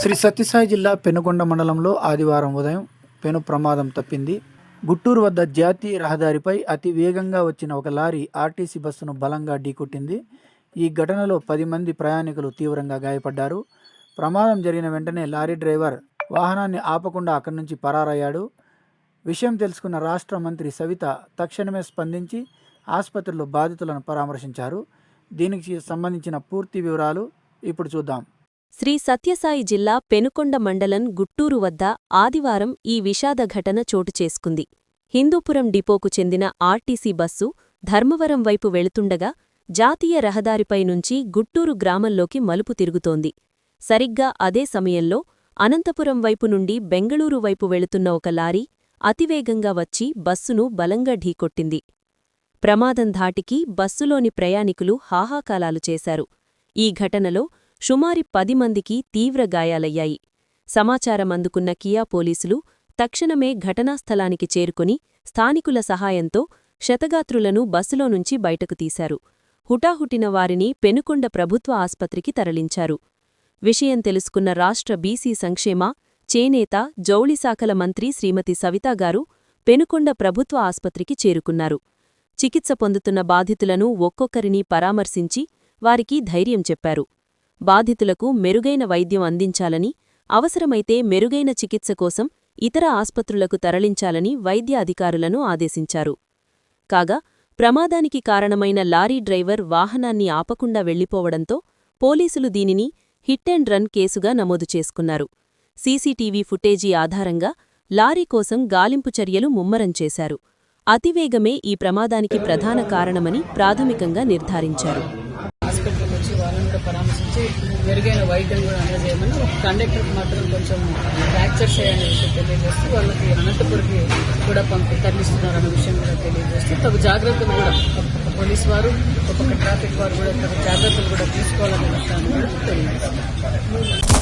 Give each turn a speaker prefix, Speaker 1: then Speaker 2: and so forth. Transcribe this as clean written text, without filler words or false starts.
Speaker 1: శ్రీ సత్యసాయి జిల్లా పెనుకొండ మండలంలో ఆదివారం ఉదయం పెను ప్రమాదం తప్పింది. గుట్టూరు వద్ద జాతీయ రహదారిపై అతి వేగంగా వచ్చిన ఒక లారీ ఆర్టీసీ బస్సును బలంగా ఢీకొట్టింది. ఈ ఘటనలో 10 మంది ప్రయాణికులు తీవ్రంగా గాయపడ్డారు. ప్రమాదం జరిగిన వెంటనే లారీ డ్రైవర్ వాహనాన్ని ఆపకుండా అక్కడి నుంచి పరారయ్యాడు. విషయం తెలుసుకున్న రాష్ట్ర మంత్రి సవిత తక్షణమే స్పందించి ఆసుపత్రిలో బాధితులను పరామర్శించారు. దీనికి సంబంధించిన పూర్తి వివరాలు ఇప్పుడు చూద్దాం.
Speaker 2: శ్రీ సత్యసాయి జిల్లా పెనుకొండ మండలం గుట్టూరు వద్ద ఆదివారం ఈ విషాద ఘటన చోటుచేసుకుంది. హిందూపురం డిపోకు చెందిన ఆర్టీసీ బస్సు ధర్మవరం వైపు వెళుతుండగా జాతీయ రహదారిపై నుంచి గుట్టూరు గ్రామంలోకి మలుపు తిరుగుతోంది. సరిగ్గా అదే సమయంలో అనంతపురం వైపు నుండి బెంగళూరు వైపు వెళుతున్న ఒక లారీ అతివేగంగా వచ్చి బస్సును బలంగా ఢీకొట్టింది. ప్రమాదం ధాటికి బస్సులోని ప్రయాణికులు హాహాకాలాలు చేశారు. ఈ ఘటనలో సుమారు 10 మందికి తీవ్ర గాయాలయ్యాయి. సమాచారం అందుకున్న కియా పోలీసులు తక్షణమే ఘటనాస్థలానికి చేరుకుని స్థానికుల సహాయంతో క్షతగాత్రులను బస్సులో నుంచి బయటకు తీశారు. హుటాహుటిన వారిని పెనుకొండ ప్రభుత్వ ఆస్పత్రికి తరలించారు. విషయం తెలుసుకున్న రాష్ట్ర బీసీ సంక్షేమ, చేనేత, జౌళి శాఖల మంత్రి శ్రీమతి సవితాగారు పెనుకొండ ప్రభుత్వ ఆస్పత్రికి చేరుకున్నారు. చికిత్స పొందుతున్న బాధితులను ఒక్కొక్కరిని పరామర్శించి వారికి ధైర్యం చెప్పారు. బాధితులకు మెరుగైన వైద్యం అందించాలని, అవసరమైతే మెరుగైన చికిత్స కోసం ఇతర ఆస్పత్రులకు తరలించాలని వైద్య అధికారులను ఆదేశించారు. కాగా ప్రమాదానికి కారణమైన లారీ డ్రైవర్ వాహనాన్ని ఆపకుండా వెళ్లిపోవడంతో పోలీసులు దీనిని హిట్ అండ్ రన్ కేసుగా నమోదు చేసుకున్నారు. సీసీటీవీ ఫుటేజీ ఆధారంగా లారీ కోసం గాలింపు చర్యలు ముమ్మరం చేశారు. అతివేగమే ఈ ప్రమాదానికి ప్రధాన కారణమని ప్రాథమికంగా నిర్ధారించారు.
Speaker 3: హాస్పిటల్కి వచ్చి వాళ్ళని కూడా పరామర్శించి మెరుగైన వైద్యం కూడా అందజేయమని ఒక కండక్టర్కి మాత్రం కొంచెం ఫ్రాక్చర్స్ అయ్యనే విషయం తెలియజేస్తూ వాళ్ళకి అనంతపురికి కూడా తరలిస్తున్నారన్న విషయం కూడా తెలియజేస్తూ తగు జాగ్రత్తలు కూడా ఒక పోలీసు వారు ఒక్కొక్క ట్రాఫిక్ వారు కూడా తగు జాగ్రత్తలు కూడా తీసుకోవాలనే విషయాన్ని కూడా తెలియజేస్తున్నారు.